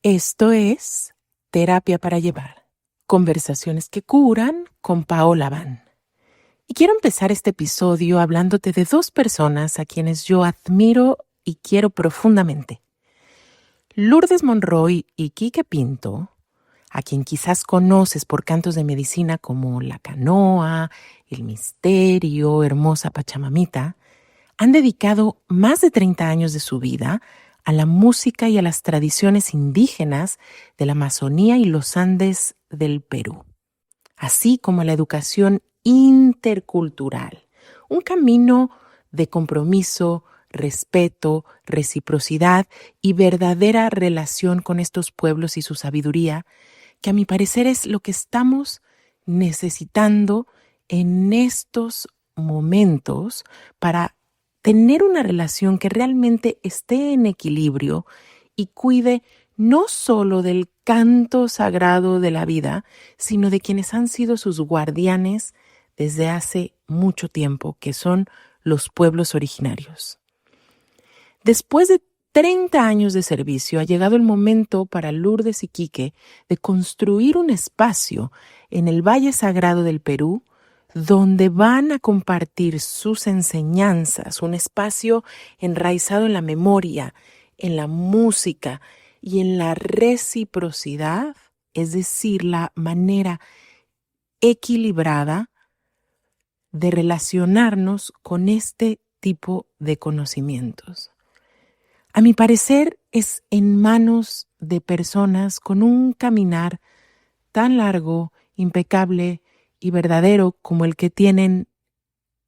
Esto es Terapia para Llevar, conversaciones que curan con Paola Van. Y quiero empezar este episodio hablándote de dos personas a quienes yo admiro y quiero profundamente. Lourdes Monroy y Quique Pinto, a quien quizás conoces por cantos de medicina como La Canoa, El Misterio, Hermosa Pachamamita, han dedicado más de 30 años de su vida a la música y a las tradiciones indígenas de la Amazonía y los Andes del Perú, así como a la educación intercultural, un camino de compromiso, respeto, reciprocidad y verdadera relación con estos pueblos y su sabiduría, que a mi parecer es lo que estamos necesitando en estos momentos para tener una relación que realmente esté en equilibrio y cuide no solo del canto sagrado de la vida, sino de quienes han sido sus guardianes desde hace mucho tiempo, que son los pueblos originarios. Después de 30 años de servicio, ha llegado el momento para Lourdes y Quique de construir un espacio en el Valle Sagrado del Perú donde van a compartir sus enseñanzas, un espacio enraizado en la memoria, en la música y en la reciprocidad, es decir, la manera equilibrada de relacionarnos con este tipo de conocimientos. A mi parecer, es en manos de personas con un caminar tan largo, impecable y verdadero como el que tienen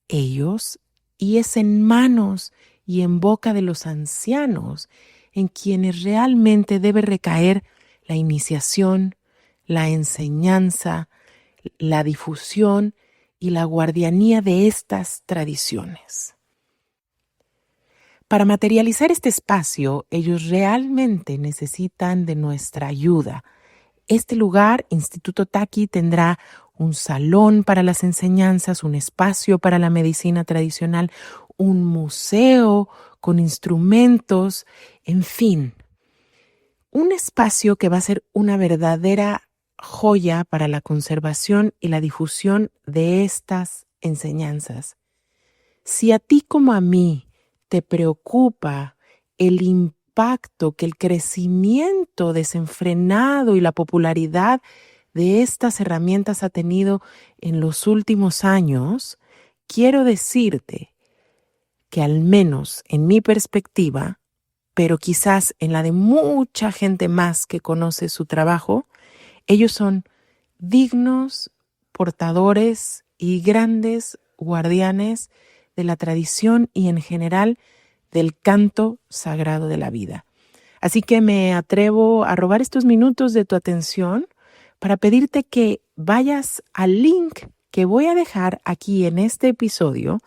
ellos, y es en manos y en boca de los ancianos en quienes realmente debe recaer la iniciación, la enseñanza, la difusión y la guardianía de estas tradiciones. Para materializar este espacio, ellos realmente necesitan de nuestra ayuda. Este lugar, Instituto Taqui, tendrá un salón para las enseñanzas, un espacio para la medicina tradicional, un museo con instrumentos, en fin, un espacio que va a ser una verdadera joya para la conservación y la difusión de estas enseñanzas. Si a ti como a mí te preocupa el impacto que el crecimiento desenfrenado y la popularidad de estas herramientas ha tenido en los últimos años, quiero decirte que al menos en mi perspectiva, pero quizás en la de mucha gente más que conoce su trabajo, ellos son dignos portadores y grandes guardianes de la tradición y en general del canto sagrado de la vida. Así que me atrevo a robar estos minutos de tu atención para pedirte que vayas al link que voy a dejar aquí en este episodio,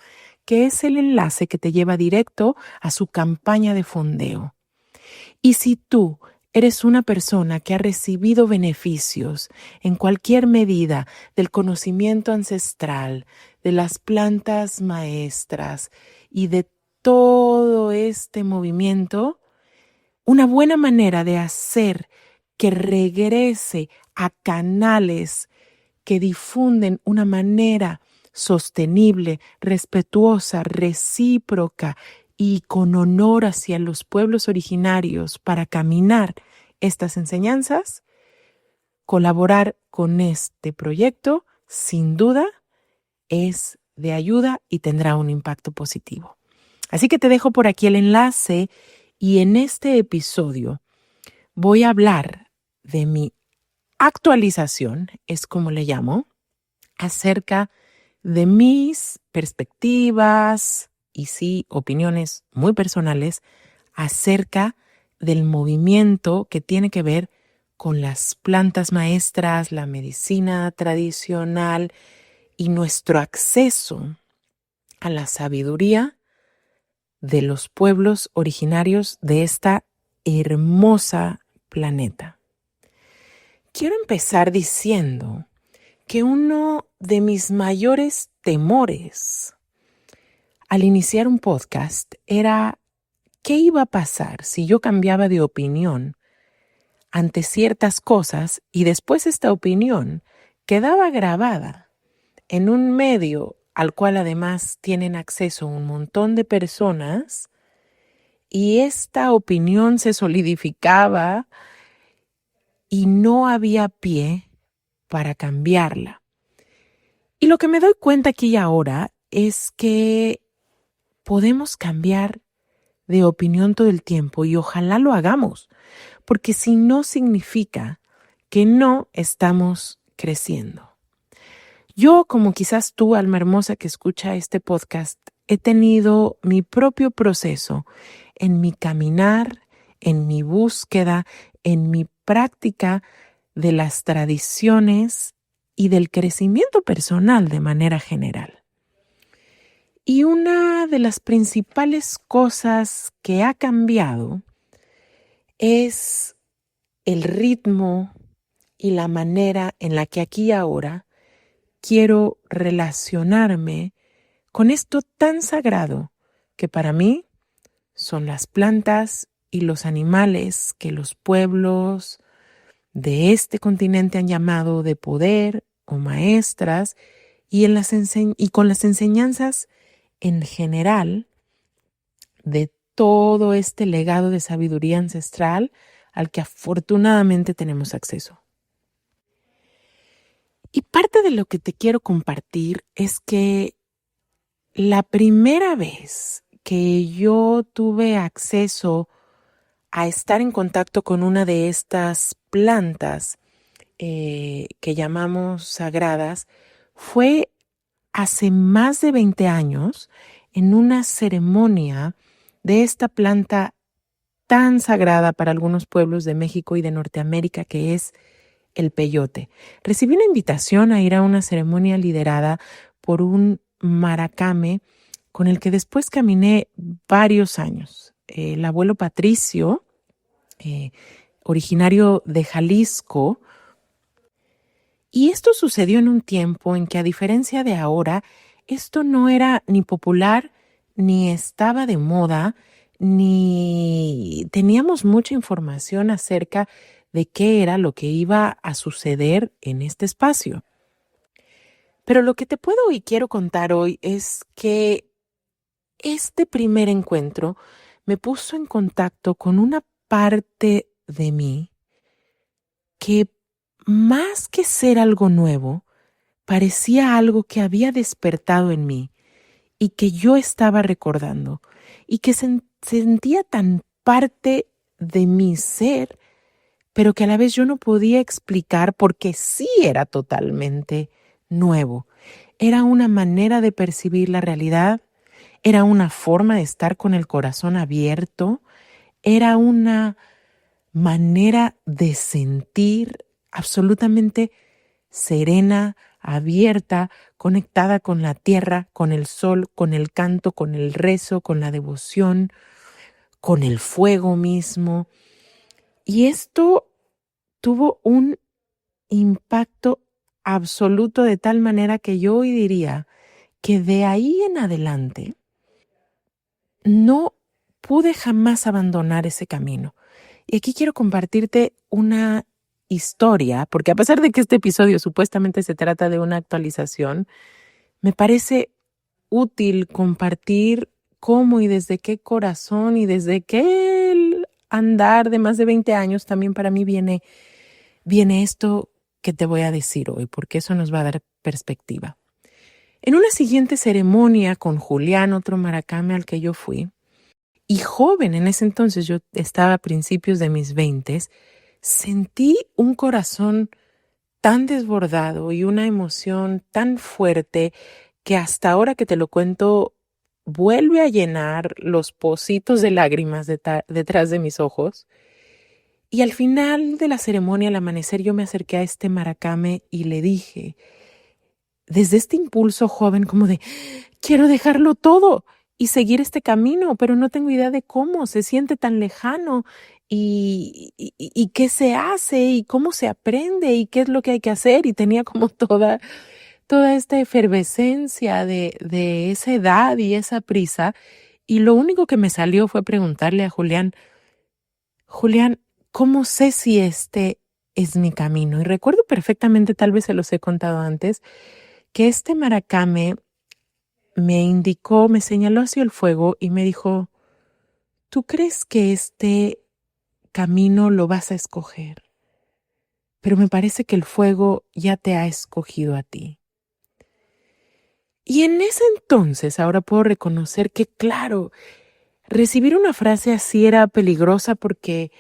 que es el enlace que te lleva directo a su campaña de fondeo. Y si tú eres una persona que ha recibido beneficios en cualquier medida del conocimiento ancestral, de las plantas maestras y de todo este movimiento, una buena manera de hacer que regrese a canales que difunden una manera sostenible, respetuosa, recíproca y con honor hacia los pueblos originarios para caminar estas enseñanzas, colaborar con este proyecto, sin duda, es de ayuda y tendrá un impacto positivo. Así que te dejo por aquí el enlace y en este episodio voy a hablar de mi actualización, es como le llamo, acerca de mis perspectivas y sí, opiniones muy personales acerca del movimiento que tiene que ver con las plantas maestras, la medicina tradicional y nuestro acceso a la sabiduría de los pueblos originarios de esta hermosa planeta. Quiero empezar diciendo que uno de mis mayores temores al iniciar un podcast era qué iba a pasar si yo cambiaba de opinión ante ciertas cosas y después esta opinión quedaba grabada en un medio al cual además tienen acceso un montón de personas y esta opinión se solidificaba y no había pie para cambiarla. Y lo que me doy cuenta aquí y ahora es que podemos cambiar de opinión todo el tiempo y ojalá lo hagamos, porque si no significa que no estamos creciendo. Yo, como quizás tú, alma hermosa que escucha este podcast, he tenido mi propio proceso en mi caminar, en mi búsqueda, en mi práctica de las tradiciones y del crecimiento personal de manera general. Y una de las principales cosas que ha cambiado es el ritmo y la manera en la que aquí y ahora quiero relacionarme con esto tan sagrado que para mí son las plantas y los animales que los pueblos de este continente han llamado de poder o maestras y con las enseñanzas en general de todo este legado de sabiduría ancestral al que afortunadamente tenemos acceso. Y parte de lo que te quiero compartir es que la primera vez que yo tuve acceso a estar en contacto con una de estas plantas que llamamos sagradas fue hace más de 20 años en una ceremonia de esta planta tan sagrada para algunos pueblos de México y de Norteamérica que es el peyote. Recibí una invitación a ir a una ceremonia liderada por un maracame con el que después caminé varios años. El abuelo Patricio, originario de Jalisco, y esto sucedió en un tiempo en que, a diferencia de ahora, esto no era ni popular, ni estaba de moda, ni teníamos mucha información acerca de qué era lo que iba a suceder en este espacio. Pero lo que te puedo y quiero contar hoy es que este primer encuentro me puso en contacto con una parte de mí que, más que ser algo nuevo, parecía algo que había despertado en mí y que yo estaba recordando y que sentía tan parte de mi ser, pero que a la vez yo no podía explicar porque sí era totalmente nuevo. Era una manera de percibir la realidad, era una forma de estar con el corazón abierto, era una manera de sentir absolutamente serena, abierta, conectada con la tierra, con el sol, con el canto, con el rezo, con la devoción, con el fuego mismo. Y esto tuvo un impacto absoluto de tal manera que yo hoy diría que de ahí en adelante no pude jamás abandonar ese camino. Y aquí quiero compartirte una historia, porque a pesar de que este episodio supuestamente se trata de una actualización, me parece útil compartir cómo y desde qué corazón y desde qué el andar de más de 20 años también para mí viene esto que te voy a decir hoy, porque eso nos va a dar perspectiva. En una siguiente ceremonia con Julián, otro maracame al que yo fui, y joven en ese entonces, yo estaba a principios de mis 20s, sentí un corazón tan desbordado y una emoción tan fuerte que hasta ahora que te lo cuento vuelve a llenar los pocitos de lágrimas detrás de mis ojos. Y al final de la ceremonia, al amanecer, yo me acerqué a este maracame y le dije, desde este impulso joven como de, quiero dejarlo todo y seguir este camino, pero no tengo idea de cómo, se siente tan lejano y qué se hace y cómo se aprende y qué es lo que hay que hacer. Y tenía como toda esta efervescencia de esa edad y esa prisa. Y lo único que me salió fue preguntarle a Julián, ¿cómo sé si este es mi camino? Y recuerdo perfectamente, tal vez se los he contado antes, que este maracame me indicó, me señaló hacia el fuego y me dijo, ¿tú crees que este camino lo vas a escoger? Pero me parece que el fuego ya te ha escogido a ti. Y en ese entonces ahora puedo reconocer que, claro, recibir una frase así era peligrosa porque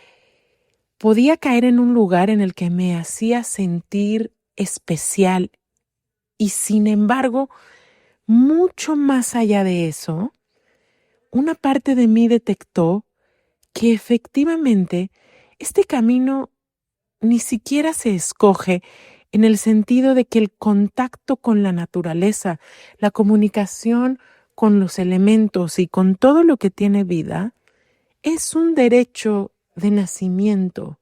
podía caer en un lugar en el que me hacía sentir especial y, sin embargo, mucho más allá de eso, una parte de mí detectó que efectivamente este camino ni siquiera se escoge en el sentido de que el contacto con la naturaleza, la comunicación con los elementos y con todo lo que tiene vida, es un derecho de nacimiento.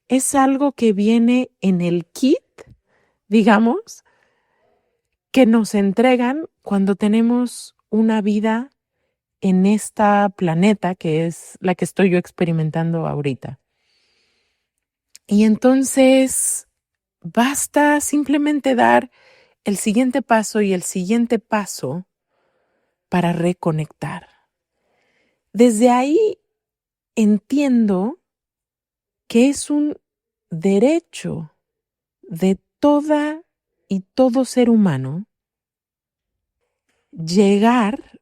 Es algo que viene en el kit, digamos, que nos entregan cuando tenemos una vida en esta planeta que es la que estoy yo experimentando ahorita. Y entonces basta simplemente dar el siguiente paso y el siguiente paso para reconectar. Desde ahí entiendo que es un derecho de toda y todo ser humano llegar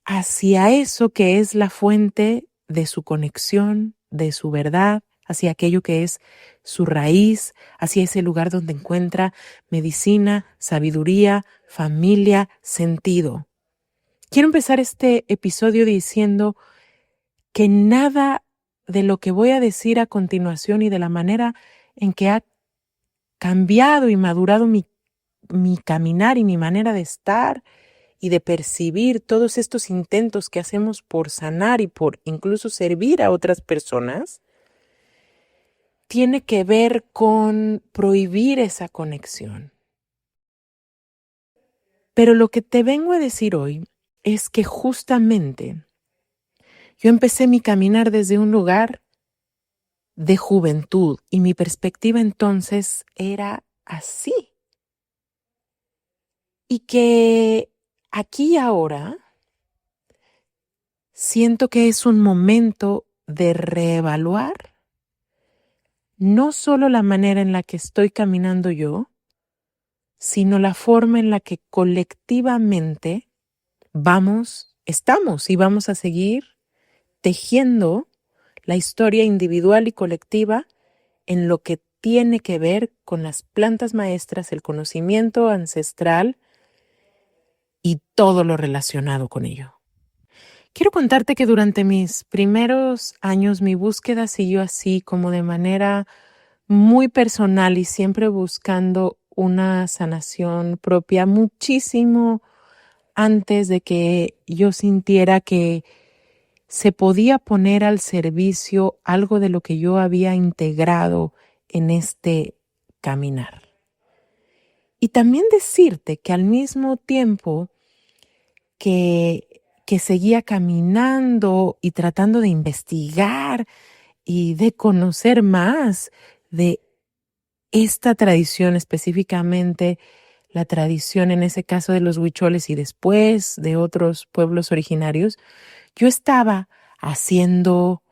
hacia eso que es la fuente de su conexión, de su verdad, hacia aquello que es su raíz, hacia ese lugar donde encuentra medicina, sabiduría, familia, sentido. Quiero empezar este episodio diciendo que nada de lo que voy a decir a continuación y de la manera en que ha cambiado y madurado mi caminar y mi manera de estar y de percibir todos estos intentos que hacemos por sanar y por incluso servir a otras personas, tiene que ver con prohibir esa conexión. Pero lo que te vengo a decir hoy es que justamente yo empecé mi caminar desde un lugar de juventud y mi perspectiva entonces era así. Y que aquí y ahora siento que es un momento de reevaluar no solo la manera en la que estoy caminando yo, sino la forma en la que colectivamente estamos y vamos a seguir tejiendo la historia individual y colectiva en lo que tiene que ver con las plantas maestras, el conocimiento ancestral y todo lo relacionado con ello. Quiero contarte que durante mis primeros años mi búsqueda siguió así como de manera muy personal y siempre buscando una sanación propia muchísimo antes de que yo sintiera que se podía poner al servicio algo de lo que yo había integrado en este caminar. Y también decirte que al mismo tiempo que seguía caminando y tratando de investigar y de conocer más de esta tradición, específicamente la tradición en ese caso de los huicholes y después de otros pueblos originarios, yo estaba haciendo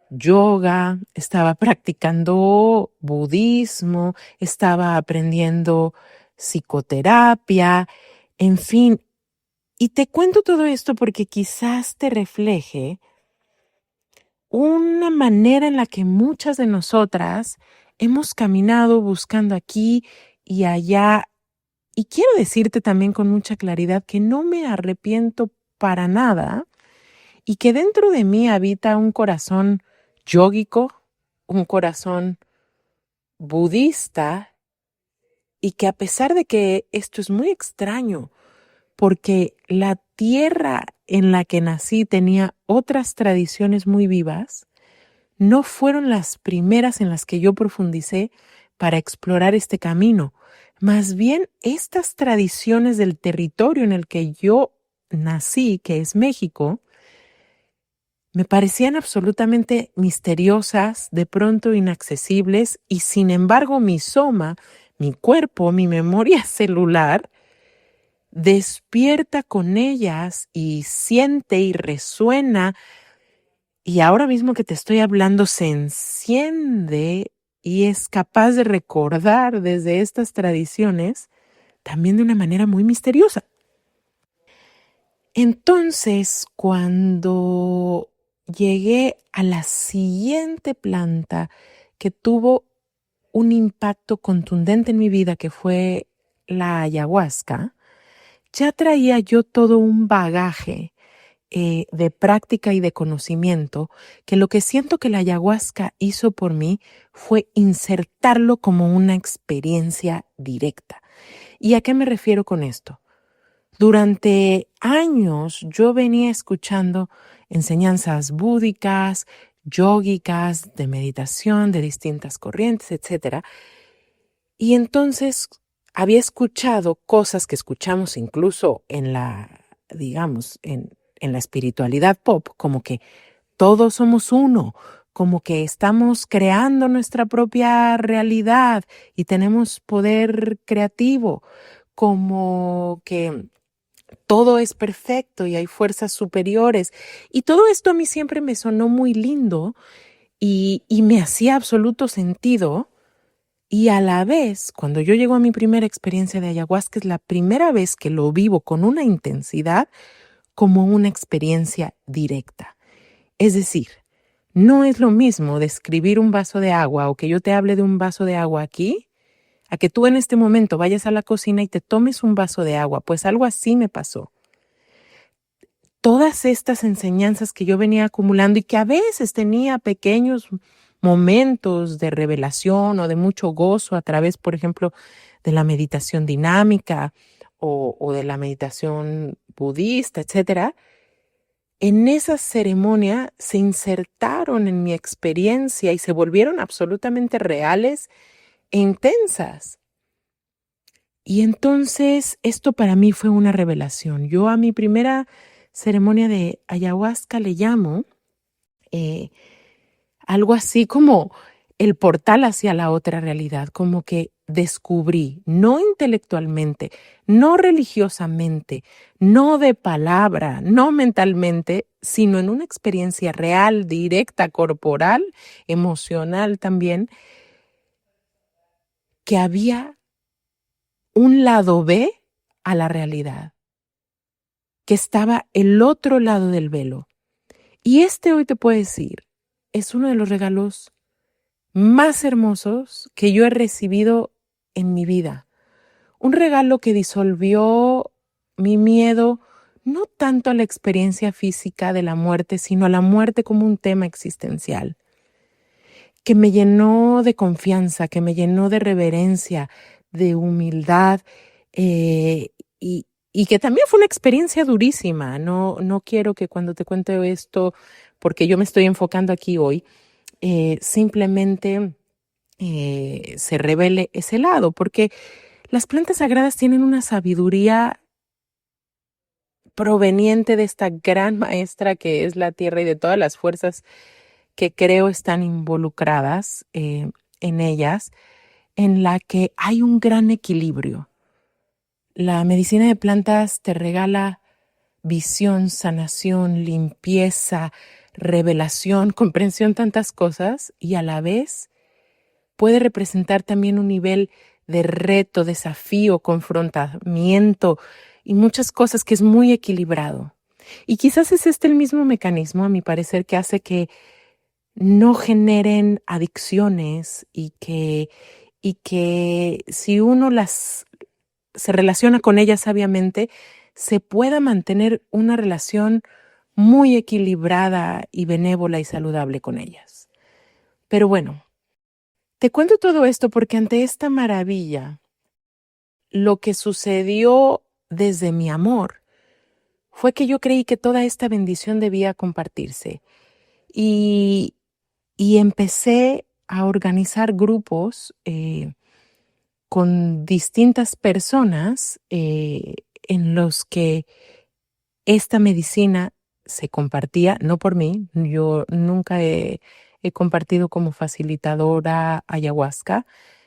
yoga, estaba practicando budismo, estaba aprendiendo psicoterapia, en fin. Y te cuento todo esto porque quizás te refleje una manera en la que muchas de nosotras hemos caminado buscando aquí y allá. Y quiero decirte también con mucha claridad que no me arrepiento para nada y que dentro de mí habita un corazón yógico, un corazón budista, y que a pesar de que esto es muy extraño, porque la tierra en la que nací tenía otras tradiciones muy vivas, no fueron las primeras en las que yo profundicé para explorar este camino. Más bien, estas tradiciones del territorio en el que yo nací, que es México, me parecían absolutamente misteriosas, de pronto inaccesibles, y sin embargo mi soma, mi cuerpo, mi memoria celular, despierta con ellas y siente y resuena, y ahora mismo que te estoy hablando se enciende y es capaz de recordar desde estas tradiciones también de una manera muy misteriosa. Entonces, cuando llegué a la siguiente planta que tuvo un impacto contundente en mi vida, que fue la ayahuasca, ya traía yo todo un bagaje de práctica y de conocimiento, que lo que siento que la ayahuasca hizo por mí fue insertarlo como una experiencia directa. ¿Y a qué me refiero con esto? Durante años yo venía escuchando enseñanzas búdicas, yógicas, de meditación, de distintas corrientes, etcétera. Y entonces había escuchado cosas que escuchamos incluso en la, digamos, en la espiritualidad pop, como que todos somos uno, como que estamos creando nuestra propia realidad y tenemos poder creativo, como que todo es perfecto y hay fuerzas superiores. Y todo esto a mí siempre me sonó muy lindo y me hacía absoluto sentido. Y a la vez, cuando yo llego a mi primera experiencia de ayahuasca, es la primera vez que lo vivo con una intensidad como una experiencia directa. Es decir, no es lo mismo describir un vaso de agua o que yo te hable de un vaso de agua aquí, a que tú en este momento vayas a la cocina y te tomes un vaso de agua. Pues algo así me pasó. Todas estas enseñanzas que yo venía acumulando y que a veces tenía pequeños momentos de revelación o de mucho gozo a través, por ejemplo, de la meditación dinámica o de la meditación budista, etcétera, en esa ceremonia se insertaron en mi experiencia y se volvieron absolutamente reales e intensas. Y entonces esto para mí fue una revelación. Yo a mi primera ceremonia de ayahuasca le llamo eh, algo así como el portal hacia la otra realidad, como que descubrí, no intelectualmente, no religiosamente, no de palabra, no mentalmente, sino en una experiencia real, directa, corporal, emocional también, que había un lado B a la realidad, que estaba el otro lado del velo. Y este hoy te puedo decir, es uno de los regalos más hermosos que yo he recibido en mi vida. Un regalo que disolvió mi miedo no tanto a la experiencia física de la muerte, sino a la muerte como un tema existencial, que me llenó de confianza, que me llenó de reverencia, de humildad, eh, y, y que también fue una experiencia durísima. No quiero que cuando te cuente esto, porque yo me estoy enfocando aquí hoy, simplemente se revele ese lado, porque las plantas sagradas tienen una sabiduría proveniente de esta gran maestra que es la tierra y de todas las fuerzas que creo están involucradas en ellas, en la que hay un gran equilibrio. La medicina de plantas te regala visión, sanación, limpieza, revelación, comprensión, tantas cosas, y a la vez puede representar también un nivel de reto, desafío, confrontamiento y muchas cosas que es muy equilibrado. Y quizás es este el mismo mecanismo, a mi parecer, que hace que no generen adicciones y que si uno se relaciona con ellas sabiamente, se pueda mantener una relación muy equilibrada y benévola y saludable con ellas. Pero bueno, te cuento todo esto porque ante esta maravilla, lo que sucedió desde mi amor fue que yo creí que toda esta bendición debía compartirse y, y empecé a organizar grupos con distintas personas en los que esta medicina se compartía, no por mí, yo nunca he compartido como facilitadora ayahuasca,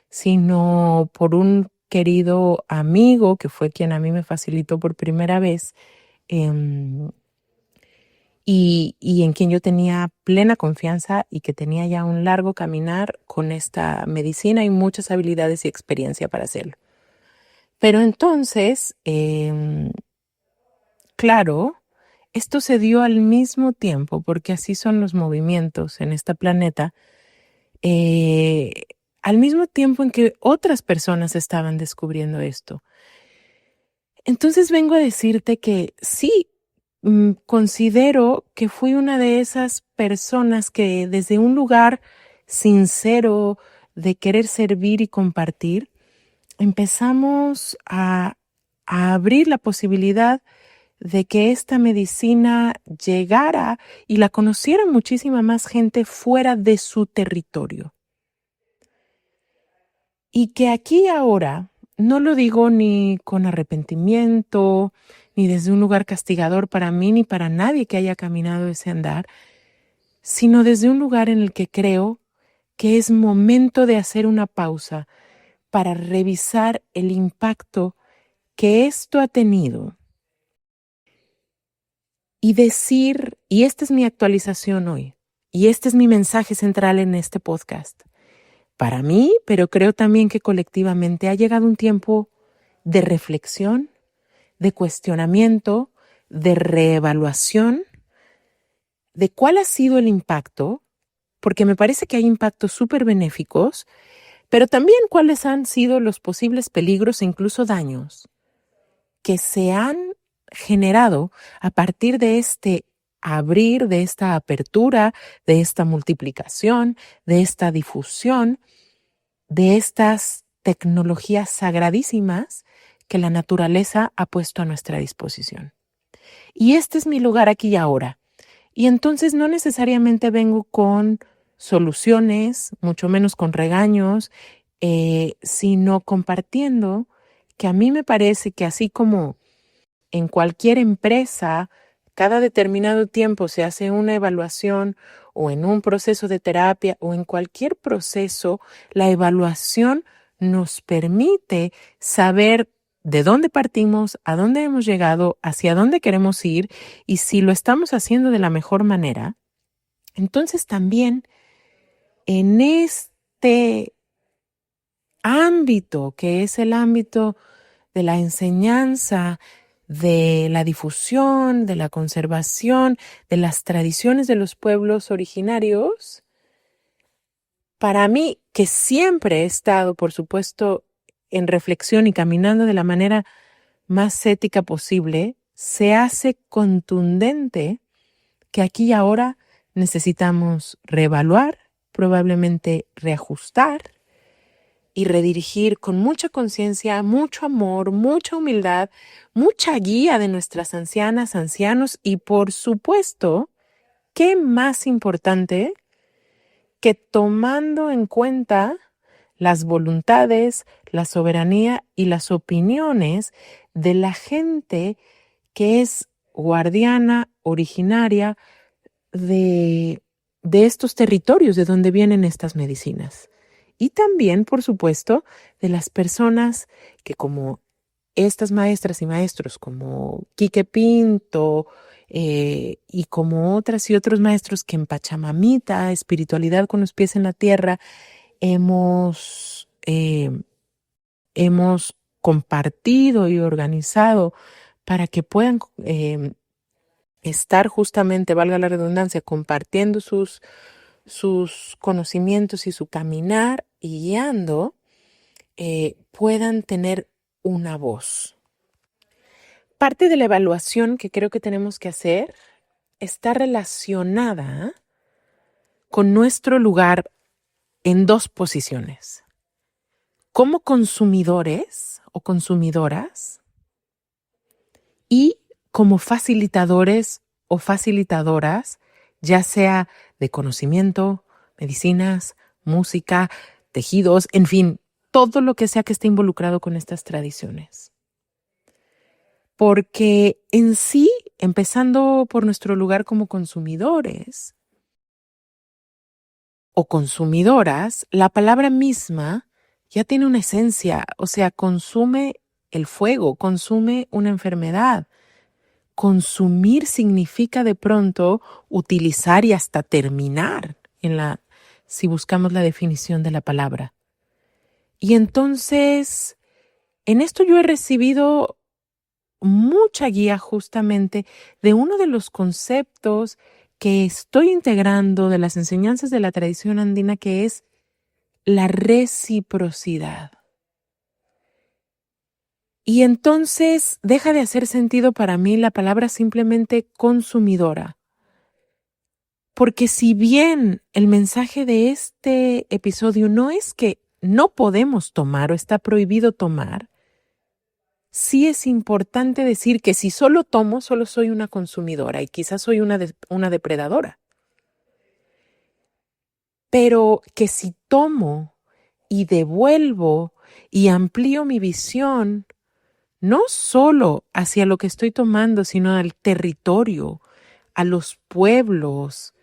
sino por un querido amigo que fue quien a mí me facilitó por primera vez, em, y en quien yo tenía plena confianza y que tenía ya un largo caminar con esta medicina y muchas habilidades y experiencia para hacerlo. Pero entonces, claro, esto se dio al mismo tiempo, porque así son los movimientos en este planeta, eh, al mismo tiempo en que otras personas estaban descubriendo esto. Entonces vengo a decirte que sí, considero que fui una de esas personas que desde un lugar sincero de querer servir y compartir, empezamos a abrir la posibilidad de que esta medicina llegara y la conociera muchísima más gente fuera de su territorio. Y que aquí ahora, no lo digo ni con arrepentimiento, ni desde un lugar castigador para mí ni para nadie que haya caminado ese andar, sino desde un lugar en el que creo que es momento de hacer una pausa para revisar el impacto que esto ha tenido y decir, y esta es mi actualización hoy, y este es mi mensaje central en este podcast. Para mí, pero creo también que colectivamente ha llegado un tiempo de reflexión, de cuestionamiento, de reevaluación de cuál ha sido el impacto, porque me parece que hay impactos súper benéficos, pero también cuáles han sido los posibles peligros e incluso daños que se han generado a partir de este abrir, de esta apertura, de esta multiplicación, de esta difusión, de estas tecnologías sagradísimas que la naturaleza ha puesto a nuestra disposición. Y este es mi lugar aquí y ahora. Y entonces no necesariamente vengo con soluciones, mucho menos con regaños, sino compartiendo que a mí me parece que así como en cualquier empresa, cada determinado tiempo se hace una evaluación o en un proceso de terapia o en cualquier proceso, la evaluación nos permite saber de dónde partimos, a dónde hemos llegado, hacia dónde queremos ir y si lo estamos haciendo de la mejor manera. Entonces también en este ámbito, que es el ámbito de la enseñanza, de la difusión, de la conservación, de las tradiciones de los pueblos originarios, para mí, que siempre he estado, por supuesto, en reflexión y caminando de la manera más ética posible, se hace contundente que aquí y ahora necesitamos reevaluar, probablemente reajustar y redirigir con mucha conciencia, mucho amor, mucha humildad, mucha guía de nuestras ancianas, ancianos y por supuesto, ¿qué más importante que tomando en cuenta las voluntades, la soberanía y las opiniones de la gente que es guardiana, originaria de estos territorios de donde vienen estas medicinas? Y también, por supuesto, de las personas que como estas maestras y maestros, como Quique Pinto, y como otras y otros maestros que en Pachamamita, espiritualidad con los pies en la tierra, hemos compartido y organizado para que puedan estar justamente, valga la redundancia, compartiendo sus conocimientos y su caminar y guiando, puedan tener una voz. Parte de la evaluación que creo que tenemos que hacer está relacionada con nuestro lugar en dos posiciones. Como consumidores o consumidoras y como facilitadores o facilitadoras, ya sea de conocimiento, medicinas, música, tejidos, en fin, todo lo que sea que esté involucrado con estas tradiciones. porque en sí, empezando por nuestro lugar como consumidores o consumidoras, la palabra misma ya tiene una esencia, o sea, consume el fuego, consume una enfermedad. Consumir significa de pronto utilizar y hasta terminar si buscamos la definición de la palabra. Y entonces, en esto yo he recibido mucha guía justamente de uno de los conceptos que estoy integrando de las enseñanzas de la tradición andina, que es la reciprocidad. Y entonces deja de hacer sentido para mí la palabra simplemente consumidora. Porque si bien el mensaje de este episodio no es que no podemos tomar o está prohibido tomar, sí es importante decir que si solo tomo, solo soy una consumidora y quizás soy una depredadora. Pero que si tomo y devuelvo y amplío mi visión, no solo hacia lo que estoy tomando, sino al territorio, a los pueblos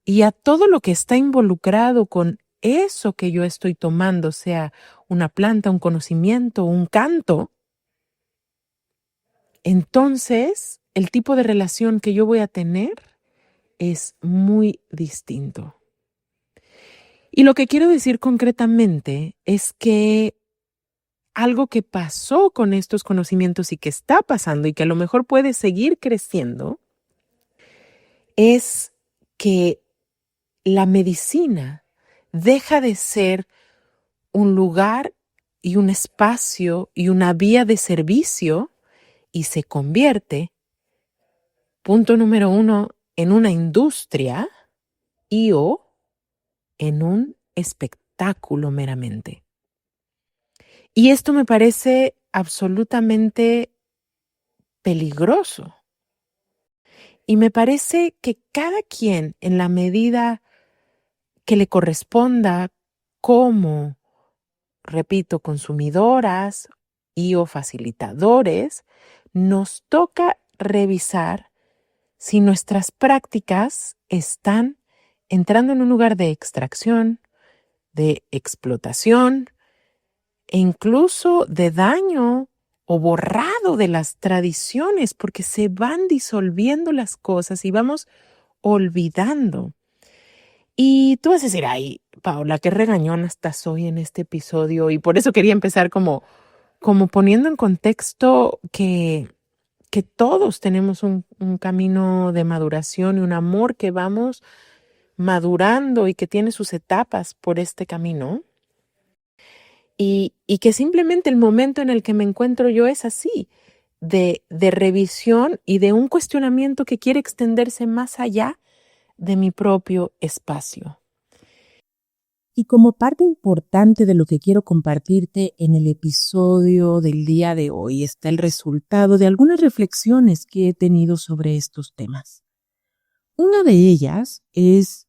y a todo lo que está involucrado con eso que yo estoy tomando, sea una planta, un conocimiento, un canto, entonces el tipo de relación que yo voy a tener es muy distinto. Y lo que quiero decir concretamente es que algo que pasó con estos conocimientos y que está pasando y que a lo mejor puede seguir creciendo es que la medicina deja de ser un lugar y un espacio y una vía de servicio y se convierte, punto número 1, en una industria y o en un espectáculo meramente. Y esto me parece absolutamente peligroso. Y me parece que cada quien, en la medida que le corresponda, como, repito, consumidoras y o facilitadores, nos toca revisar si nuestras prácticas están entrando en un lugar de extracción, de explotación e incluso de daño o borrado de las tradiciones, porque se van disolviendo las cosas y vamos olvidando. Y tú vas a decir, ay, Paola, qué regañona estás hoy en este episodio. Y por eso quería empezar como poniendo en contexto que todos tenemos un camino de maduración y un amor que vamos madurando y que tiene sus etapas por este camino. Y que simplemente el momento en el que me encuentro yo es así, de revisión y de un cuestionamiento que quiere extenderse más allá de mi propio espacio. Y como parte importante de lo que quiero compartirte en el episodio del día de hoy está el resultado de algunas reflexiones que he tenido sobre estos temas. Una de ellas es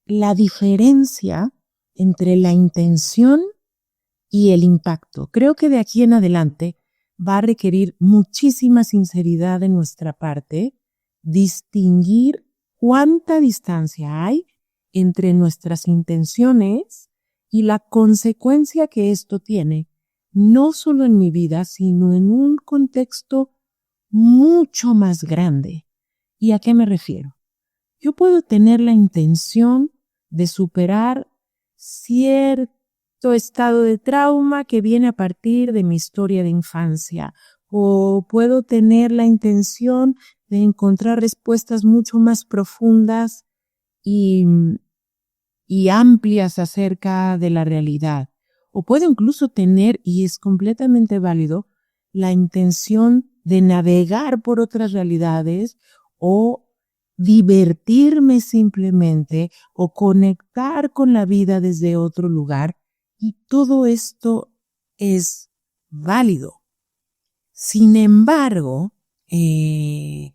la diferencia entre la intención y el impacto. Creo que de aquí en adelante va a requerir muchísima sinceridad de nuestra parte distinguir cuánta distancia hay entre nuestras intenciones y la consecuencia que esto tiene, no solo en mi vida, sino en un contexto mucho más grande. ¿Y a qué me refiero? Yo puedo tener la intención de superar cierto estado de trauma que viene a partir de mi historia de infancia, o puedo tener la intención de encontrar respuestas mucho más profundas y amplias acerca de la realidad. O puedo incluso tener, y es completamente válido, la intención de navegar por otras realidades o divertirme simplemente o conectar con la vida desde otro lugar. Y todo esto es válido. Sin embargo, el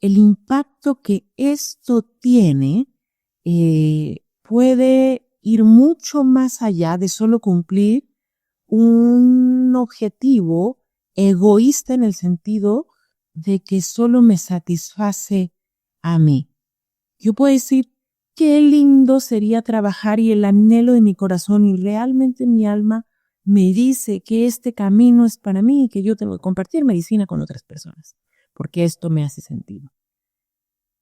impacto que esto tiene puede ir mucho más allá de solo cumplir un objetivo egoísta en el sentido de que solo me satisface a mí. Yo puedo decir, qué lindo sería trabajar y el anhelo de mi corazón y realmente mi alma me dice que este camino es para mí y que yo tengo que compartir medicina con otras personas, porque esto me hace sentido.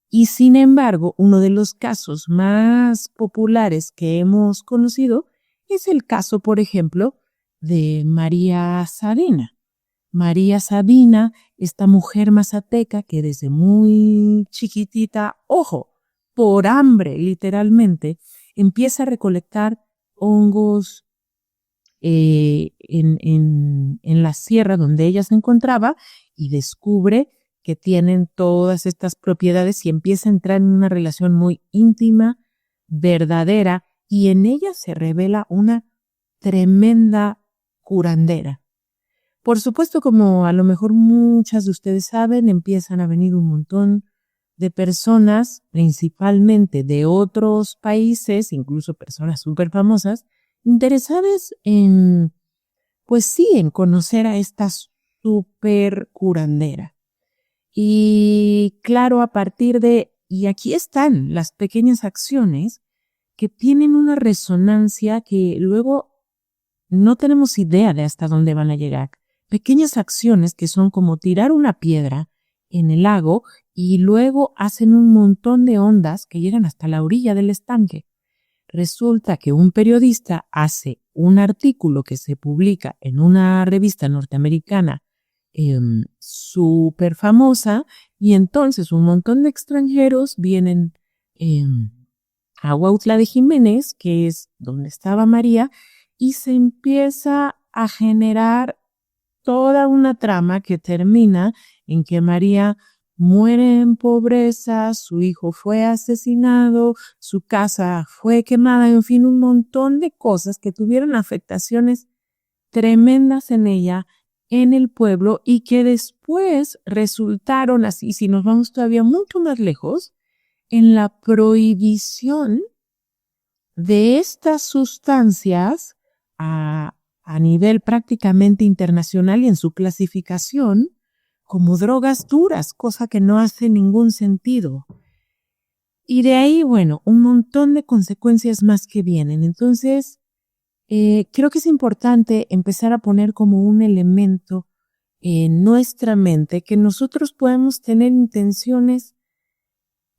Y sin embargo, uno de los casos más populares que hemos conocido es el caso, por ejemplo, de María Sabina. María Sabina, esta mujer mazateca que desde muy chiquitita, ojo, por hambre literalmente, empieza a recolectar hongos en la sierra donde ella se encontraba y descubre que tienen todas estas propiedades y empieza a entrar en una relación muy íntima, verdadera, y en ella se revela una tremenda curandera. Por supuesto, como a lo mejor muchas de ustedes saben, empiezan a venir un montón de personas, principalmente de otros países, incluso personas súper famosas, interesadas en, pues sí, en conocer a esta súper curandera. Y claro, a partir y aquí están las pequeñas acciones que tienen una resonancia que luego no tenemos idea de hasta dónde van a llegar. Pequeñas acciones que son como tirar una piedra en el lago y luego hacen un montón de ondas que llegan hasta la orilla del estanque. Resulta que un periodista hace un artículo que se publica en una revista norteamericana súper famosa y entonces un montón de extranjeros vienen a Huautla de Jiménez, que es donde estaba María, y se empieza a generar toda una trama que termina en que María muere en pobreza, su hijo fue asesinado, su casa fue quemada, en fin, un montón de cosas que tuvieron afectaciones tremendas en ella, en el pueblo, y que después resultaron así, si nos vamos todavía mucho más lejos, en la prohibición de estas sustancias a nivel prácticamente internacional y en su clasificación como drogas duras, cosa que no hace ningún sentido. Y de ahí, bueno, un montón de consecuencias más que vienen. Entonces, creo que es importante empezar a poner como un elemento en nuestra mente que nosotros podemos tener intenciones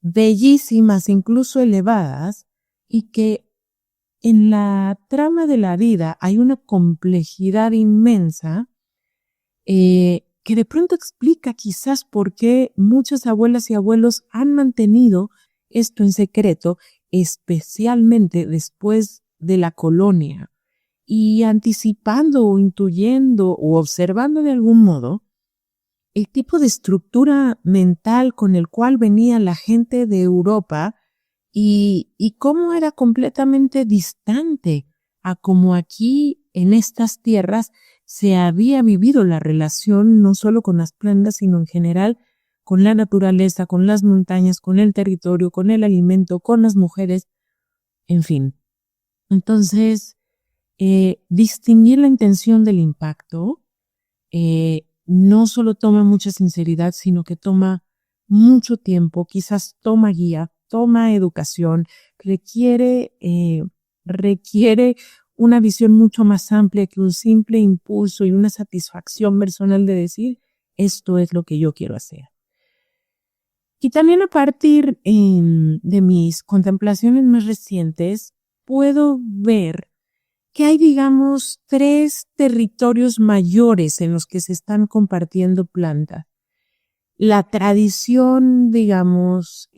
bellísimas, incluso elevadas, y que en la trama de la vida hay una complejidad inmensa que de pronto explica quizás por qué muchas abuelas y abuelos han mantenido esto en secreto, especialmente después de la colonia, y anticipando o intuyendo o observando de algún modo el tipo de estructura mental con el cual venía la gente de Europa y cómo era completamente distante a cómo aquí en estas tierras se había vivido la relación no solo con las plantas, sino en general con la naturaleza, con las montañas, con el territorio, con el alimento, con las mujeres, en fin. Entonces, distinguir la intención del impacto no solo toma mucha sinceridad, sino que toma mucho tiempo, quizás toma guía, toma educación, requiere una visión mucho más amplia que un simple impulso y una satisfacción personal de decir, esto es lo que yo quiero hacer. Y también a partir de mis contemplaciones más recientes, puedo ver que hay, digamos, 3 territorios mayores en los que se están compartiendo plantas. La tradición, digamos,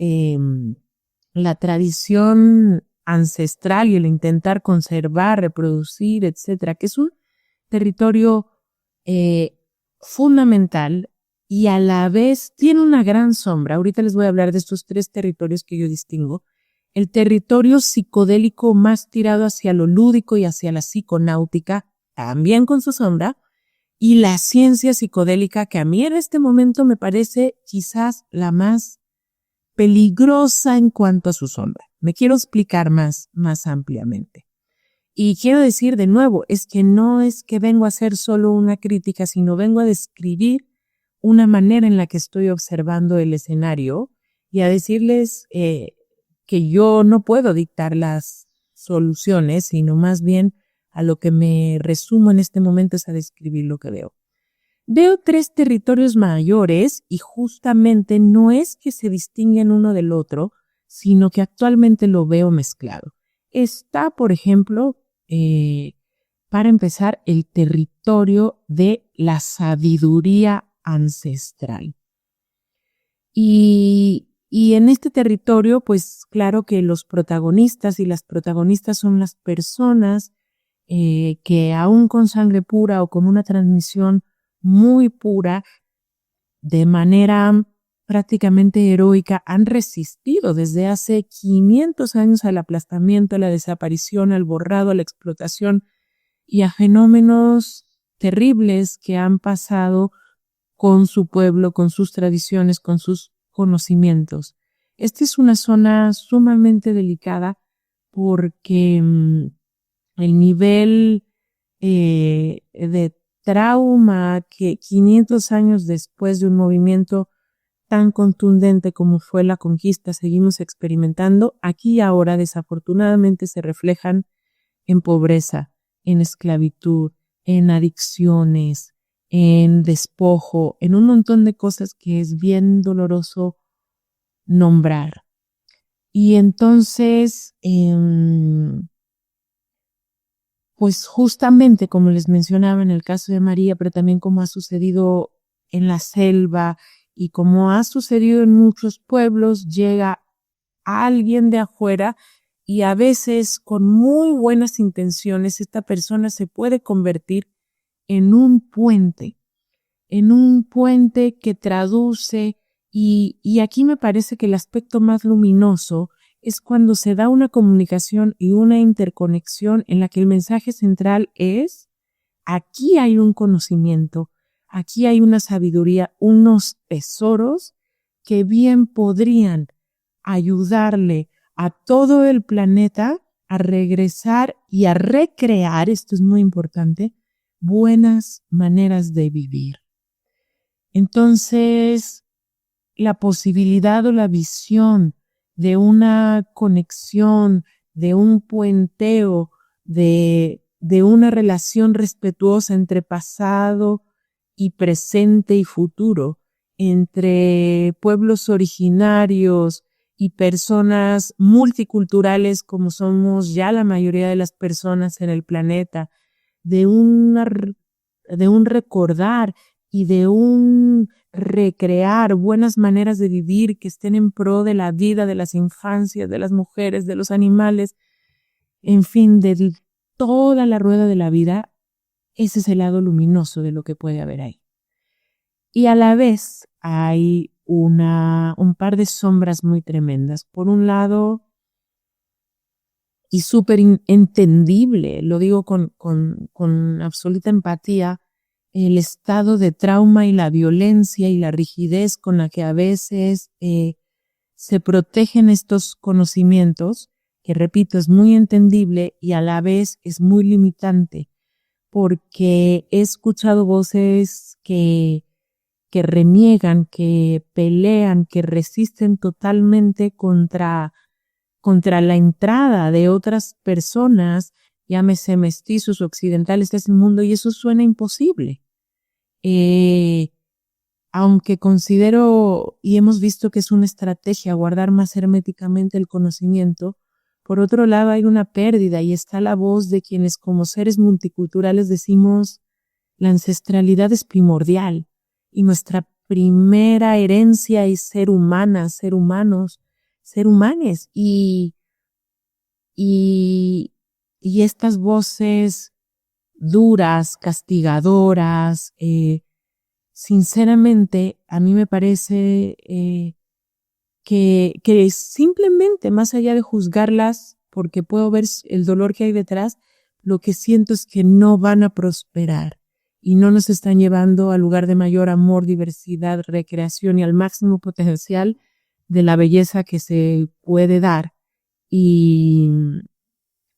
la tradición ancestral y el intentar conservar, reproducir, etcétera, que es un territorio fundamental y a la vez tiene una gran sombra. Ahorita les voy a hablar de estos 3 territorios que yo distingo. El territorio psicodélico más tirado hacia lo lúdico y hacia la psiconáutica, también con su sombra, y la ciencia psicodélica, que a mí en este momento me parece quizás la más peligrosa en cuanto a su sombra. Me quiero explicar más ampliamente. Y quiero decir de nuevo, es que no es que vengo a hacer solo una crítica, sino vengo a describir una manera en la que estoy observando el escenario y a decirles que yo no puedo dictar las soluciones, sino más bien a lo que me resumo en este momento es a describir lo que veo. Veo 3 territorios mayores y justamente no es que se distinguen uno del otro, sino que actualmente lo veo mezclado. Está, por ejemplo, para empezar, el territorio de la sabiduría ancestral. Y en este territorio, pues claro que los protagonistas y las protagonistas son las personas que aún con sangre pura o con una transmisión muy pura, de manera prácticamente heroica, han resistido desde hace 500 años al aplastamiento, a la desaparición, al borrado, a la explotación y a fenómenos terribles que han pasado con su pueblo, con sus tradiciones, con sus conocimientos. Esta es una zona sumamente delicada porque el nivel de trauma que 500 años después de un movimiento tan contundente como fue la conquista seguimos experimentando, aquí y ahora desafortunadamente se reflejan en pobreza, en esclavitud, en adicciones, en despojo, en un montón de cosas que es bien doloroso nombrar. Y entonces, pues justamente como les mencionaba en el caso de María, pero también como ha sucedido en la selva y como ha sucedido en muchos pueblos, llega alguien de afuera y a veces con muy buenas intenciones esta persona se puede convertir en un puente que traduce y aquí me parece que el aspecto más luminoso es cuando se da una comunicación y una interconexión en la que el mensaje central es: aquí hay un conocimiento, aquí hay una sabiduría, unos tesoros que bien podrían ayudarle a todo el planeta a regresar y a recrear, esto es muy importante, buenas maneras de vivir. Entonces, la posibilidad o la visión de una conexión, de un puenteo, de una relación respetuosa entre pasado y presente y futuro, entre pueblos originarios y personas multiculturales como somos ya la mayoría de las personas en el planeta, de un recordar y de un recrear buenas maneras de vivir que estén en pro de la vida, de las infancias, de las mujeres, de los animales, en fin, de toda la rueda de la vida. Ese es el lado luminoso de lo que puede haber ahí. Y a la vez hay un par de sombras muy tremendas. Por un lado, y súper entendible, lo digo con absoluta empatía, el estado de trauma y la violencia y la rigidez con la que a veces se protegen estos conocimientos, que repito, es muy entendible y a la vez es muy limitante, porque he escuchado voces que reniegan, que pelean, que resisten totalmente contra la entrada de otras personas, llámese mestizos occidentales, a ese mundo, y eso suena imposible. Aunque considero y hemos visto que es una estrategia guardar más herméticamente el conocimiento, por otro lado hay una pérdida y está la voz de quienes como seres multiculturales decimos la ancestralidad es primordial y nuestra primera herencia es ser humanas, ser humanos, ser humanes y estas voces duras, castigadoras, sinceramente, a mí me parece que simplemente, más allá de juzgarlas, porque puedo ver el dolor que hay detrás, lo que siento es que no van a prosperar y no nos están llevando al lugar de mayor amor, diversidad, recreación y al máximo potencial de la belleza que se puede dar. Y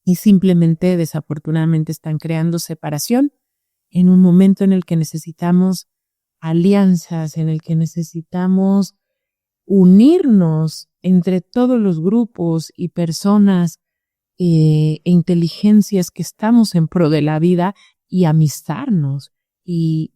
y simplemente, desafortunadamente, están creando separación en un momento en el que necesitamos alianzas, en el que necesitamos unirnos entre todos los grupos y personas e inteligencias que estamos en pro de la vida y amistarnos y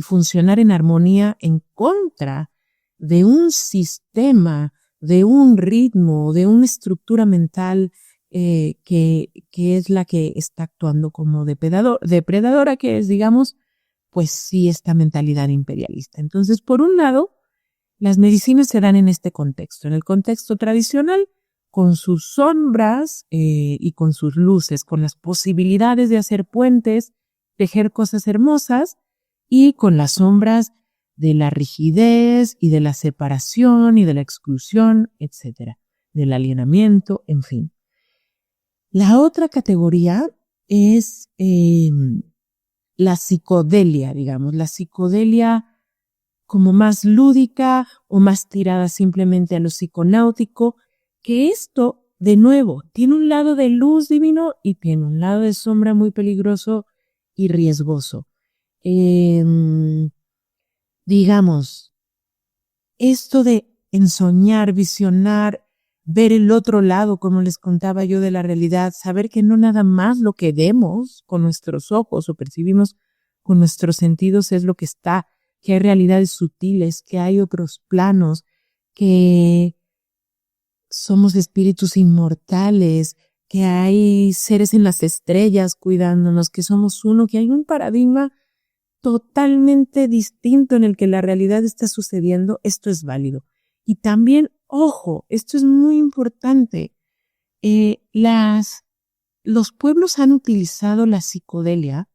funcionar en armonía en contra de un sistema, de un ritmo, de una estructura mental que es la que está actuando como depredadora, que es, digamos, pues sí, esta mentalidad imperialista. Entonces, por un lado, las medicinas se dan en este contexto, en el contexto tradicional, con sus sombras y con sus luces, con las posibilidades de hacer puentes, tejer cosas hermosas, y con las sombras de la rigidez y de la separación y de la exclusión, etcétera, del alienamiento, en fin. La otra categoría es la psicodelia, digamos, la psicodelia como más lúdica o más tirada simplemente a lo psiconáutico, que esto, de nuevo, tiene un lado de luz divino y tiene un lado de sombra muy peligroso y riesgoso. Digamos, esto de ensoñar, visionar, ver el otro lado, como les contaba yo, de la realidad, saber que no nada más lo que vemos con nuestros ojos o percibimos con nuestros sentidos es lo que está, que hay realidades sutiles, que hay otros planos, que somos espíritus inmortales, que hay seres en las estrellas cuidándonos, que somos uno, que hay un paradigma totalmente distinto en el que la realidad está sucediendo. Esto es válido. Y también, ojo, esto es muy importante, los pueblos han utilizado la psicodelia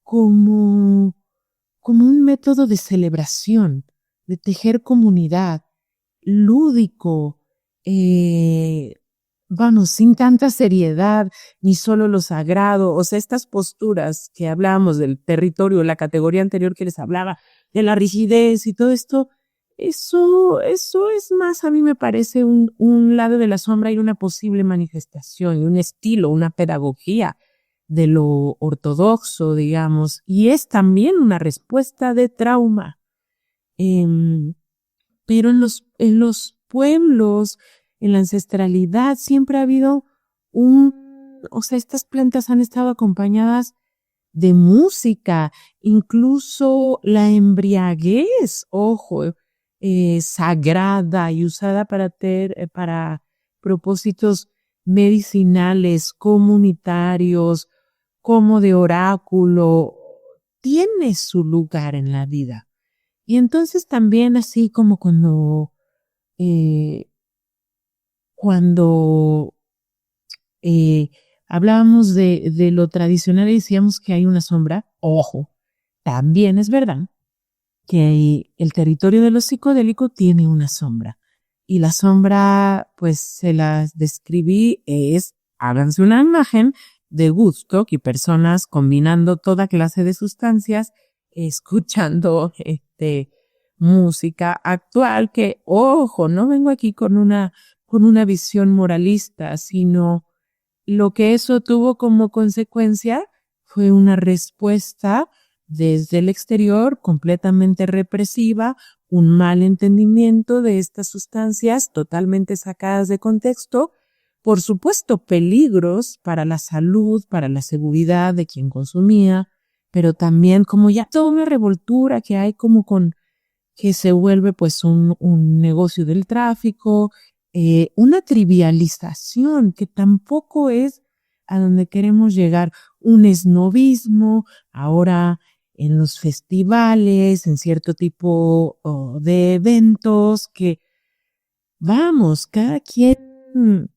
como un método de celebración, de tejer comunidad, lúdico, vamos, sin tanta seriedad, ni solo lo sagrado. O sea, estas posturas que hablábamos del territorio, la categoría anterior que les hablaba, de la rigidez y todo esto, eso es más, a mí me parece, un lado de la sombra y una posible manifestación, y un estilo, una pedagogía de lo ortodoxo, digamos, y es también una respuesta de trauma. Pero en los pueblos, en la ancestralidad, siempre ha habido o sea, estas plantas han estado acompañadas de música, incluso la embriaguez, ojo, sagrada y usada para propósitos medicinales, comunitarios, como de oráculo, tiene su lugar en la vida. Y entonces también así como cuando hablábamos de lo tradicional y decíamos que hay una sombra, ojo, también es verdad que el territorio de lo psicodélico tiene una sombra. Y la sombra, pues se las describí, háganse una imagen de Woodstock y personas combinando toda clase de sustancias, escuchando música actual, que, ojo, no vengo aquí con una visión moralista, sino lo que eso tuvo como consecuencia fue una respuesta desde el exterior completamente represiva, un mal entendimiento de estas sustancias totalmente sacadas de contexto, por supuesto peligros para la salud, para la seguridad de quien consumía, pero también como ya toda una revoltura que hay como que se vuelve pues un negocio del tráfico, una trivialización que tampoco es a donde queremos llegar, un esnovismo, ahora en los festivales, en cierto tipo de eventos que, vamos, cada quien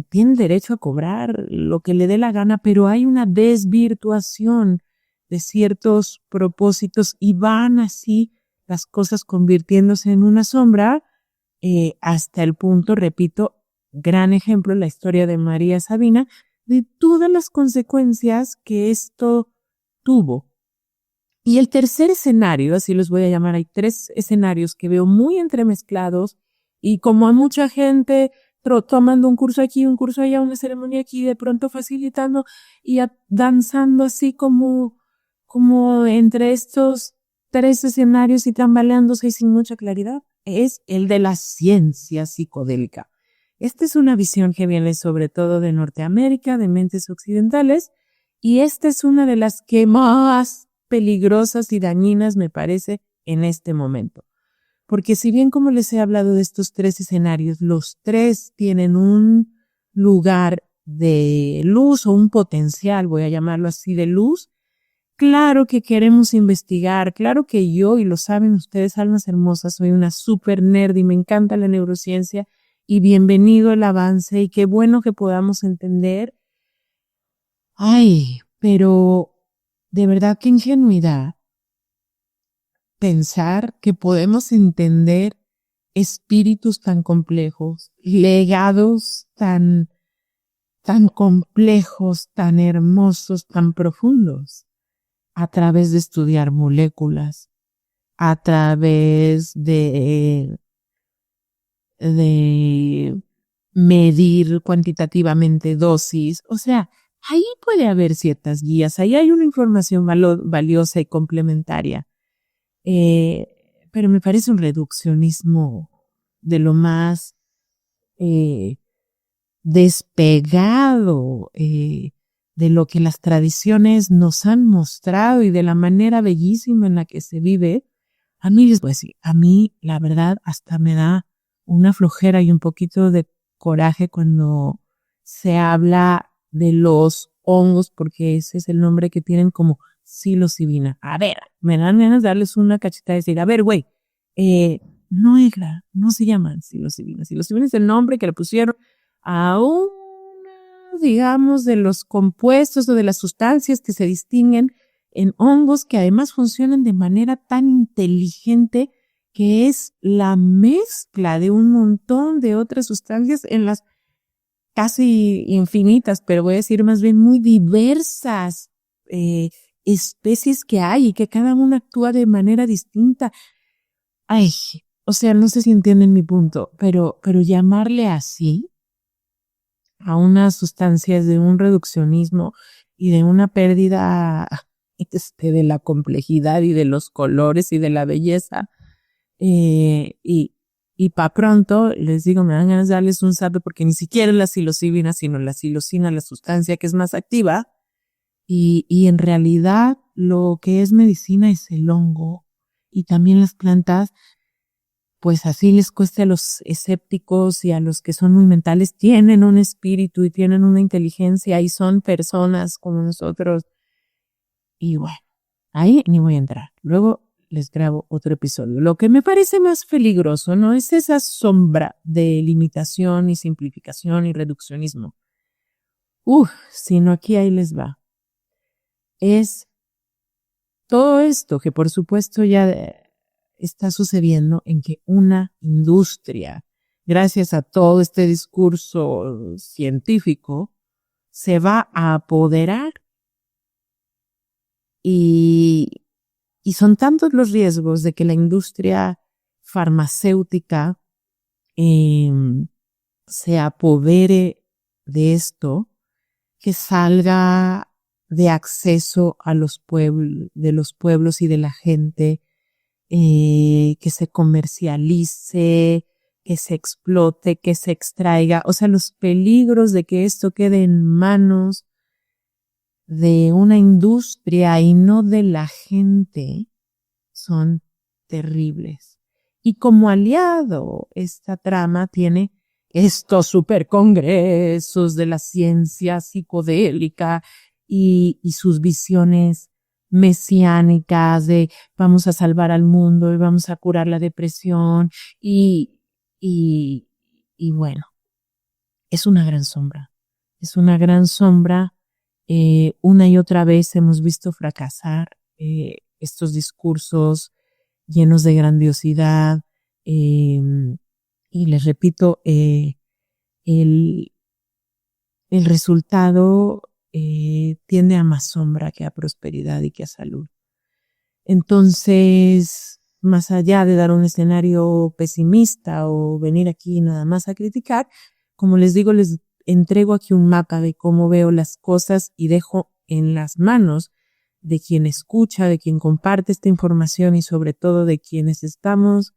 tiene derecho a cobrar lo que le dé la gana, pero hay una desvirtuación de ciertos propósitos y van así las cosas convirtiéndose en una sombra hasta el punto, repito, gran ejemplo, la historia de María Sabina, de todas las consecuencias que esto tuvo. Y el tercer escenario, así los voy a llamar, hay tres escenarios que veo muy entremezclados y como a mucha gente tomando un curso aquí, un curso allá, una ceremonia aquí, de pronto facilitando y danzando así como entre estos tres escenarios y tambaleándose y sin mucha claridad. Es el de la ciencia psicodélica. Esta es una visión que viene sobre todo de Norteamérica, de mentes occidentales, y esta es una de las que más peligrosas y dañinas me parece en este momento. Porque si bien como les he hablado de estos tres escenarios, los tres tienen un lugar de luz o un potencial, voy a llamarlo así, de luz, claro que queremos investigar, claro que yo, y lo saben ustedes, almas hermosas, soy una super nerd y me encanta la neurociencia y bienvenido el avance y qué bueno que podamos entender. Ay, pero de verdad qué ingenuidad pensar que podemos entender espíritus tan complejos, legados tan complejos, tan hermosos, tan profundos, a través de estudiar moléculas, a través de medir cuantitativamente dosis. O sea, ahí puede haber ciertas guías, ahí hay una información valiosa y complementaria. Pero me parece un reduccionismo de lo más despegado de lo que las tradiciones nos han mostrado y de la manera bellísima en la que se vive. A mí, pues sí, a mí la verdad hasta me da una flojera y un poquito de coraje cuando se habla de los hongos, porque ese es el nombre que tienen como psilocibina. A ver, me dan ganas de darles una cachetada y decir, a ver, güey, no se llaman psilocibina. Psilocibina es el nombre que le pusieron a una, digamos, de los compuestos o de las sustancias que se distinguen en hongos que además funcionan de manera tan inteligente que es la mezcla de un montón de otras sustancias en las casi infinitas, pero voy a decir más bien muy diversas especies que hay y que cada una actúa de manera distinta. Ay, o sea, no sé si entienden mi punto, pero llamarle así a unas sustancias de un reduccionismo y de una pérdida de la complejidad y de los colores y de la belleza. Y para pronto, les digo, me dan ganas de darles un zape porque ni siquiera es la psilocibina, sino la psilocina, la sustancia que es más activa. Y en realidad lo que es medicina es el hongo y también las plantas. Pues así les cueste a los escépticos y a los que son muy mentales, tienen un espíritu y tienen una inteligencia y son personas como nosotros. Y bueno, ahí ni voy a entrar. Luego les grabo otro episodio. Lo que me parece más peligroso no es esa sombra de limitación y simplificación y reduccionismo. Sino aquí ahí les va. Es todo esto que por supuesto ya está sucediendo en que una industria, gracias a todo este discurso científico, se va a apoderar y son tantos los riesgos de que la industria farmacéutica se apodere de esto, que salga de acceso a los de los pueblos y de la gente, que se comercialice, que se explote, que se extraiga. O sea, los peligros de que esto quede en manos de una industria y no de la gente son terribles. Y como aliado, esta trama tiene estos supercongresos de la ciencia psicodélica y sus visiones mesiánicas de vamos a salvar al mundo y vamos a curar la depresión y bueno, es una gran sombra. Es una gran sombra. Una y otra vez hemos visto fracasar estos discursos llenos de grandiosidad. Y les repito, el resultado tiende a más sombra que a prosperidad y que a salud. Entonces, más allá de dar un escenario pesimista o venir aquí nada más a criticar, Como les digo, les entrego aquí un mapa de cómo veo las cosas y dejo en las manos de quien escucha, de quien comparte esta información y sobre todo de quienes estamos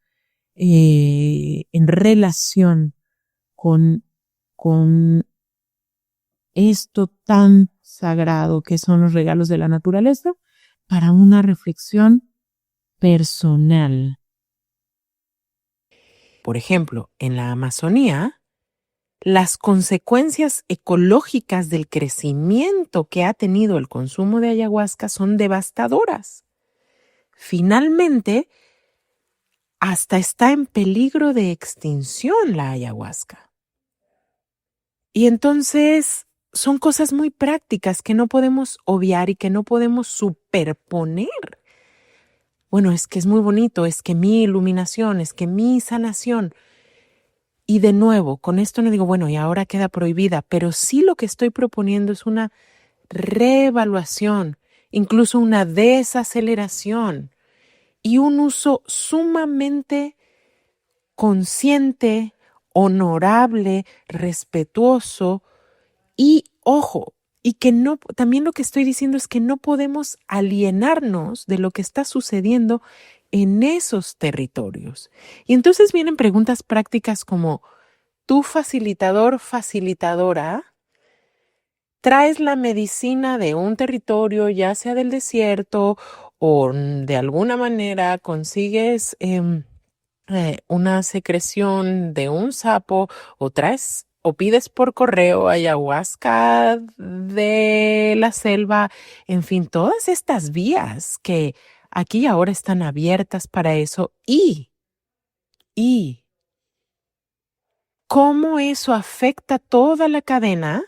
en relación con, con esto tan sagrado que son los regalos de la naturaleza para una reflexión personal. Por ejemplo, en la Amazonía, las consecuencias ecológicas del crecimiento que ha tenido el consumo de ayahuasca son devastadoras. Finalmente, hasta está en peligro de extinción la ayahuasca. Y entonces son cosas muy prácticas que no podemos obviar y que no podemos superponer. Bueno, es que es muy bonito, es que mi iluminación, es que mi sanación. Y de nuevo, con esto no digo, bueno, y ahora queda prohibida, pero sí lo que estoy proponiendo es una reevaluación, incluso una desaceleración y un uso sumamente consciente, honorable, respetuoso y, ojo, y que no, también lo que estoy diciendo es que no podemos alienarnos de lo que está sucediendo en esos territorios. Y entonces vienen preguntas prácticas como, tú facilitador, facilitadora, traes la medicina de un territorio, ya sea del desierto o de alguna manera consigues una secreción de un sapo o traes o pides por correo ayahuasca de la selva, en fin, todas estas vías que aquí ahora están abiertas para eso y cómo eso afecta toda la cadena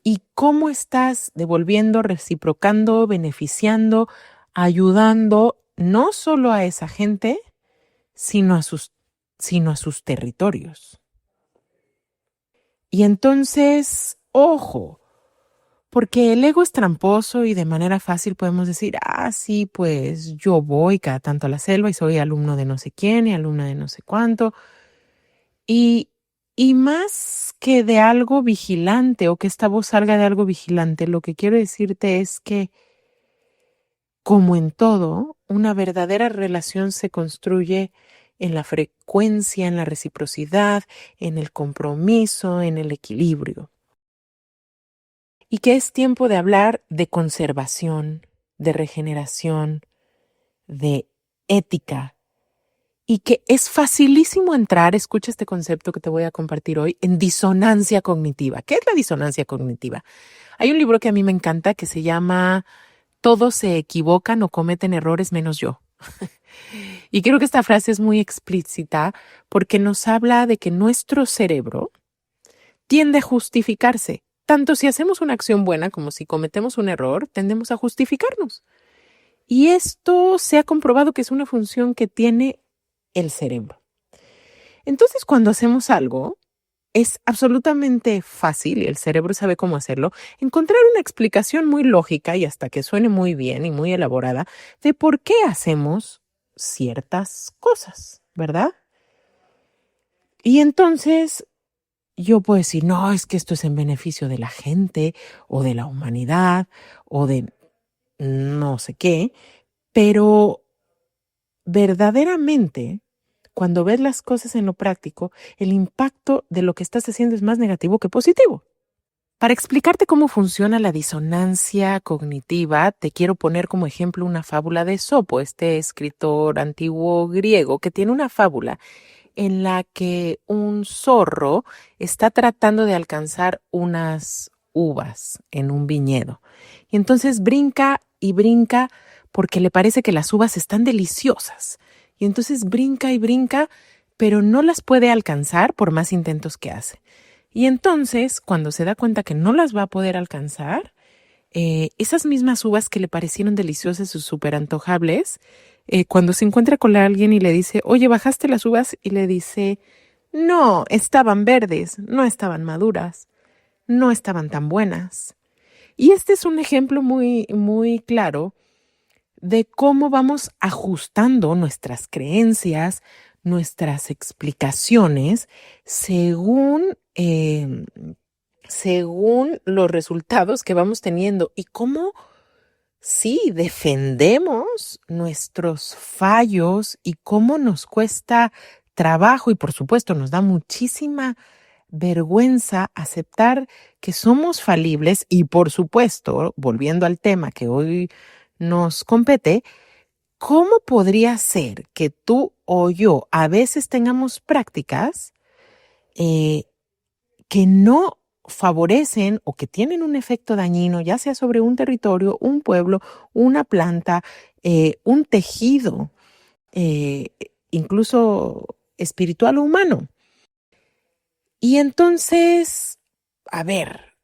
y cómo estás devolviendo, reciprocando, beneficiando, ayudando no solo a esa gente, sino a sus territorios. Y entonces, ojo, porque el ego es tramposo y de manera fácil podemos decir, sí, pues yo voy cada tanto a la selva y soy alumno de no sé quién y alumna de no sé cuánto. Y, y más que de algo vigilante o que esta voz salga de algo vigilante, lo que quiero decirte es que, como en todo, una verdadera relación se construye en la frecuencia, en la reciprocidad, en el compromiso, en el equilibrio. Y que es tiempo de hablar de conservación, de regeneración, de ética. Y que es facilísimo entrar, escucha este concepto que te voy a compartir hoy, en disonancia cognitiva. ¿Qué es la disonancia cognitiva? Hay un libro que a mí me encanta que se llama Todos se equivocan o cometen errores menos yo. Y creo que esta frase es muy explícita porque nos habla de que nuestro cerebro tiende a justificarse. Tanto si hacemos una acción buena como si cometemos un error, tendemos a justificarnos. Y esto se ha comprobado que es una función que tiene el cerebro. Entonces, cuando hacemos algo, es absolutamente fácil, y el cerebro sabe cómo hacerlo, encontrar una explicación muy lógica y hasta que suene muy bien y muy elaborada de por qué hacemos ciertas cosas, ¿verdad? Y entonces yo puedo decir, no, es que esto es en beneficio de la gente o de la humanidad o de no sé qué, pero verdaderamente, cuando ves las cosas en lo práctico, el impacto de lo que estás haciendo es más negativo que positivo. Para explicarte cómo funciona la disonancia cognitiva, te quiero poner como ejemplo una fábula de Esopo, este escritor antiguo griego que tiene una fábula en la que un zorro está tratando de alcanzar unas uvas en un viñedo. Y entonces brinca y brinca porque le parece que las uvas están deliciosas. Y entonces brinca y brinca, pero no las puede alcanzar por más intentos que hace. Y entonces, cuando se da cuenta que no las va a poder alcanzar, esas mismas uvas que le parecieron deliciosas y súper antojables, cuando se encuentra con alguien y le dice, oye, ¿bajaste las uvas? Y le dice, no, estaban verdes, no estaban maduras, no estaban tan buenas. Y este es un ejemplo muy, muy claro de cómo vamos ajustando nuestras creencias, nuestras explicaciones según los resultados que vamos teniendo y cómo sí defendemos nuestros fallos y cómo nos cuesta trabajo y por supuesto nos da muchísima vergüenza aceptar que somos falibles y por supuesto, volviendo al tema que hoy nos compete, ¿cómo podría ser que tú o yo a veces tengamos prácticas que no favorecen o que tienen un efecto dañino, ya sea sobre un territorio, un pueblo, una planta, un tejido, eh, incluso espiritual o humano? Y entonces, a ver,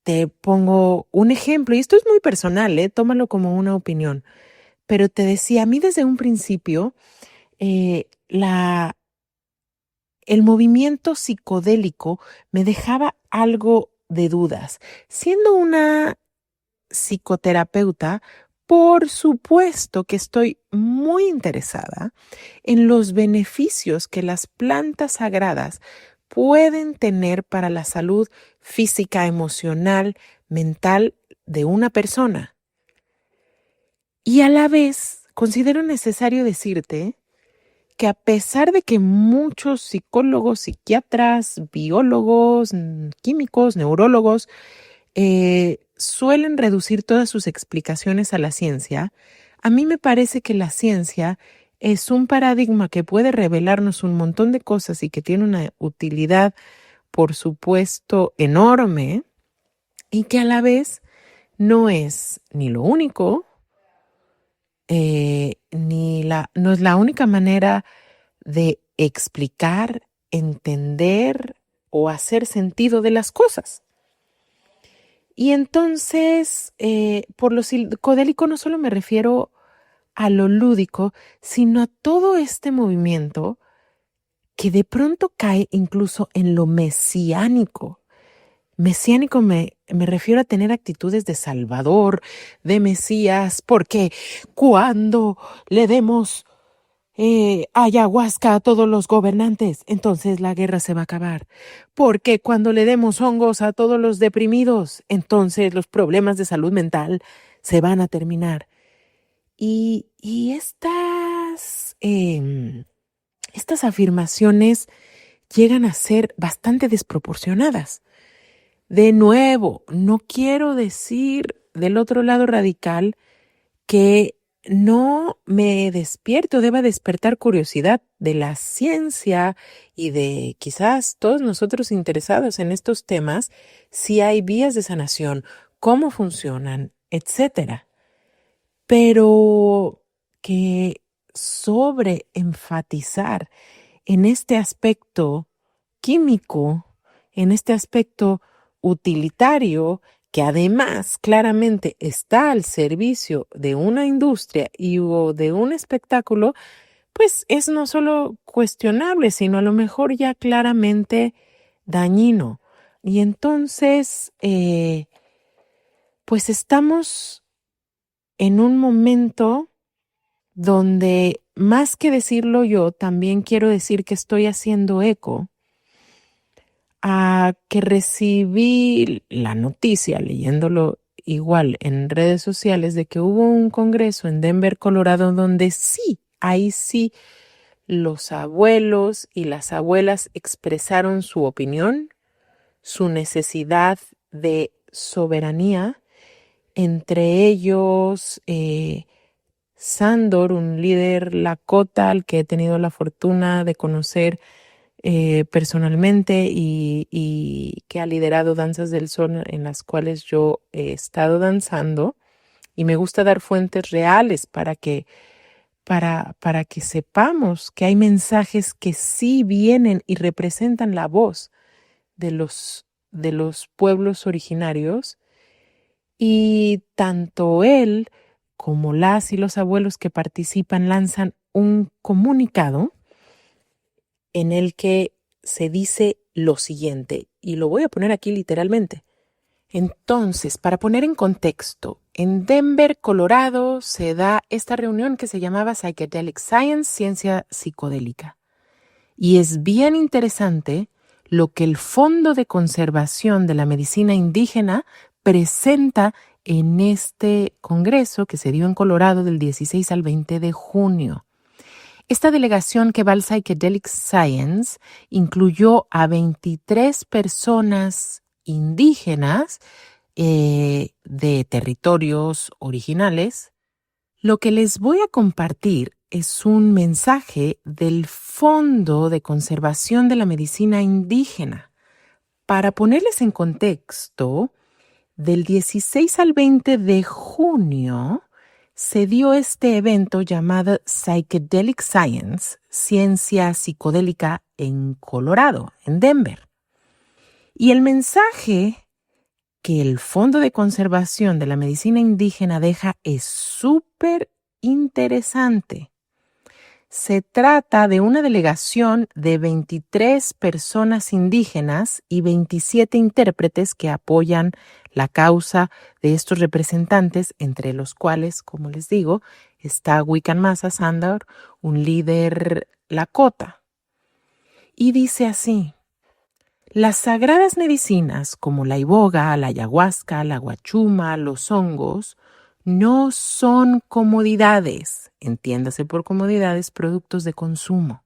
te pongo un ejemplo, y esto es muy personal, tómalo como una opinión, pero te decía, a mí desde un principio, eh, la, el movimiento psicodélico me dejaba algo de dudas. Siendo una psicoterapeuta, por supuesto que estoy muy interesada en los beneficios que las plantas sagradas pueden tener para la salud física, emocional, mental de una persona. Y a la vez considero necesario decirte que a pesar de que muchos psicólogos, psiquiatras, biólogos, químicos, neurólogos suelen reducir todas sus explicaciones a la ciencia, a mí me parece que la ciencia es un paradigma que puede revelarnos un montón de cosas y que tiene una utilidad, por supuesto, enorme y que a la vez no es ni lo único, no es la única manera de explicar, entender o hacer sentido de las cosas. Y entonces, por lo psicodélico no solo me refiero a lo lúdico, sino a todo este movimiento que de pronto cae incluso en lo mesiánico. Mesiánico me refiero a tener actitudes de Salvador, de Mesías, porque cuando le demos ayahuasca a todos los gobernantes, entonces la guerra se va a acabar. Porque cuando le demos hongos a todos los deprimidos, entonces los problemas de salud mental se van a terminar. Y estas afirmaciones llegan a ser bastante desproporcionadas. De nuevo, no quiero decir del otro lado radical que no me despierto, deba despertar curiosidad de la ciencia y de quizás todos nosotros interesados en estos temas, si hay vías de sanación, cómo funcionan, etcétera. Pero que sobre enfatizar en este aspecto químico, en este aspecto utilitario, que además claramente está al servicio de una industria o de un espectáculo, pues es no solo cuestionable, sino a lo mejor ya claramente dañino. Y entonces, pues estamos en un momento donde, más que decirlo yo, también quiero decir que estoy haciendo eco a que recibí la noticia, leyéndolo igual en redes sociales, de que hubo un congreso en Denver, Colorado, donde sí, ahí sí, los abuelos y las abuelas expresaron su opinión, su necesidad de soberanía, entre ellos Sandor, un líder lakota al que he tenido la fortuna de conocer personalmente y que ha liderado Danzas del Sol en las cuales yo he estado danzando, y me gusta dar fuentes reales para que sepamos que hay mensajes que sí vienen y representan la voz de los pueblos originarios, y tanto él como las y los abuelos que participan lanzan un comunicado en el que se dice lo siguiente, y lo voy a poner aquí literalmente. Entonces, para poner en contexto, en Denver, Colorado, se da esta reunión que se llamaba Psychedelic Science, ciencia psicodélica. Y es bien interesante lo que el Fondo de Conservación de la Medicina Indígena presenta en este congreso que se dio en Colorado del 16 al 20 de junio. Esta delegación que va al Psychedelic Science incluyó a 23 personas indígenas de territorios originales. Lo que les voy a compartir es un mensaje del Fondo de Conservación de la Medicina Indígena. Para ponerles en contexto, del 16 al 20 de junio se dio este evento llamado Psychedelic Science, Ciencia Psicodélica en Colorado, en Denver. Y el mensaje que el Fondo de Conservación de la Medicina Indígena deja es súper interesante. Se trata de una delegación de 23 personas indígenas y 27 intérpretes que apoyan la causa de estos representantes, entre los cuales, como les digo, está Wiccanmasa Sandor, un líder Lakota. Y dice así: las sagradas medicinas como la iboga, la ayahuasca, la guachuma, los hongos, no son comodidades, entiéndase por comodidades, productos de consumo.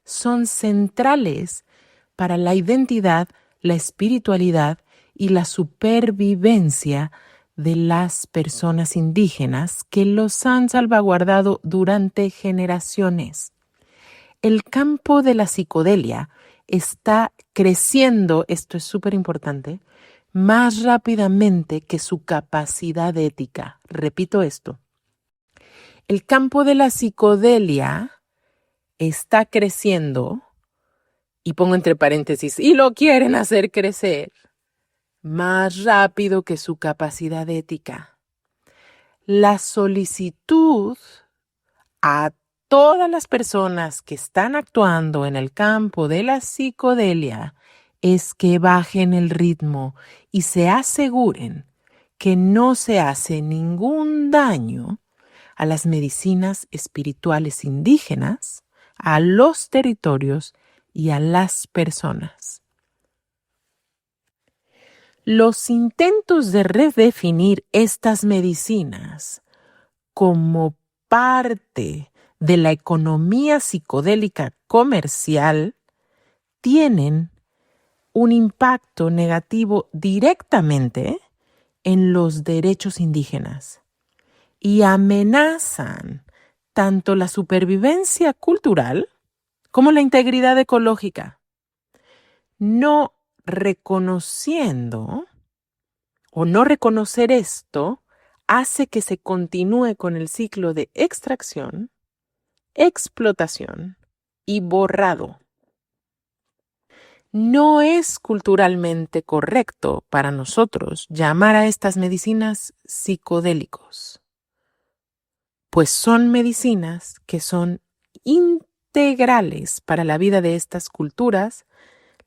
Son centrales para la identidad, la espiritualidad y la supervivencia de las personas indígenas que los han salvaguardado durante generaciones. El campo de la psicodelia está creciendo, esto es súper importante, más rápidamente que su capacidad ética. Repito esto. El campo de la psicodelia está creciendo, y pongo entre paréntesis, y lo quieren hacer crecer, más rápido que su capacidad ética. La solicitud a todas las personas que están actuando en el campo de la psicodelia es que bajen el ritmo y se aseguren que no se hace ningún daño a las medicinas espirituales indígenas, a los territorios y a las personas. Los intentos de redefinir estas medicinas como parte de la economía psicodélica comercial tienen un impacto negativo directamente en los derechos indígenas y amenazan tanto la supervivencia cultural como la integridad ecológica, no reconociendo o no reconocer esto hace que se continúe con el ciclo de extracción, explotación y borrado. No es culturalmente correcto para nosotros llamar a estas medicinas psicodélicos, pues son medicinas que son integrales para la vida de estas culturas,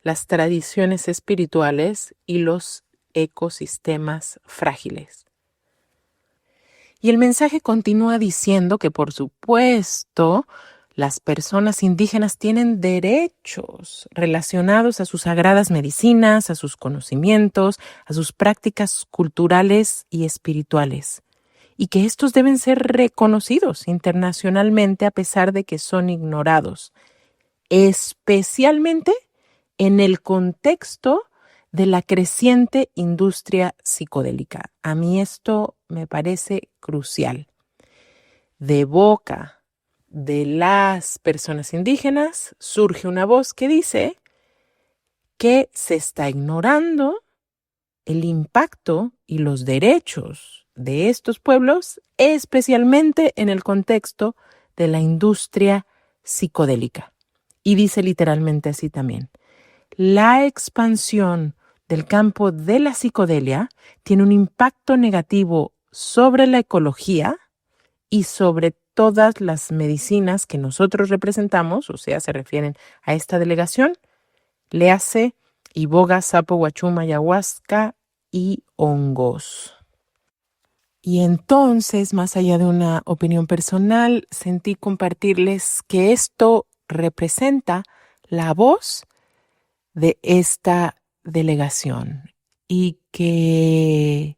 las tradiciones espirituales y los ecosistemas frágiles. Y el mensaje continúa diciendo que, por supuesto, las personas indígenas tienen derechos relacionados a sus sagradas medicinas, a sus conocimientos, a sus prácticas culturales y espirituales, y que estos deben ser reconocidos internacionalmente a pesar de que son ignorados, especialmente en el contexto de la creciente industria psicodélica. A mí esto me parece crucial. De boca de las personas indígenas surge una voz que dice que se está ignorando el impacto y los derechos de estos pueblos, especialmente en el contexto de la industria psicodélica. Y dice literalmente así también: la expansión del campo de la psicodelia tiene un impacto negativo sobre la ecología y sobre todas las medicinas que nosotros representamos, o sea, se refieren a esta delegación, léase iboga, sapo, guachuma, ayahuasca y hongos. Y entonces, más allá de una opinión personal, sentí compartirles que esto representa la voz de esta delegación y que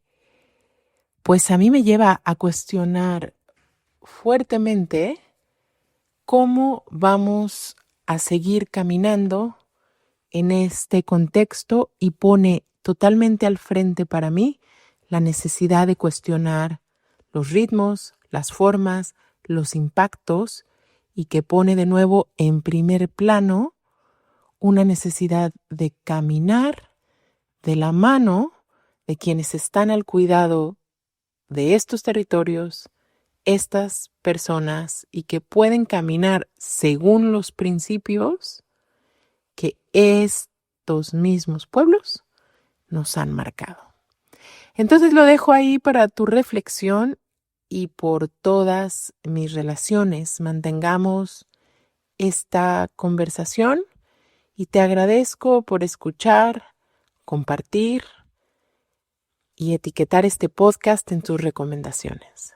pues a mí me lleva a cuestionar fuertemente cómo vamos a seguir caminando en este contexto y pone totalmente al frente para mí la necesidad de cuestionar los ritmos, las formas, los impactos y que pone de nuevo en primer plano una necesidad de caminar de la mano de quienes están al cuidado de estos territorios, estas personas y que pueden caminar según los principios que estos mismos pueblos nos han marcado. Entonces lo dejo ahí para tu reflexión y por todas mis relaciones mantengamos esta conversación y te agradezco por escuchar, compartir y etiquetar este podcast en tus recomendaciones.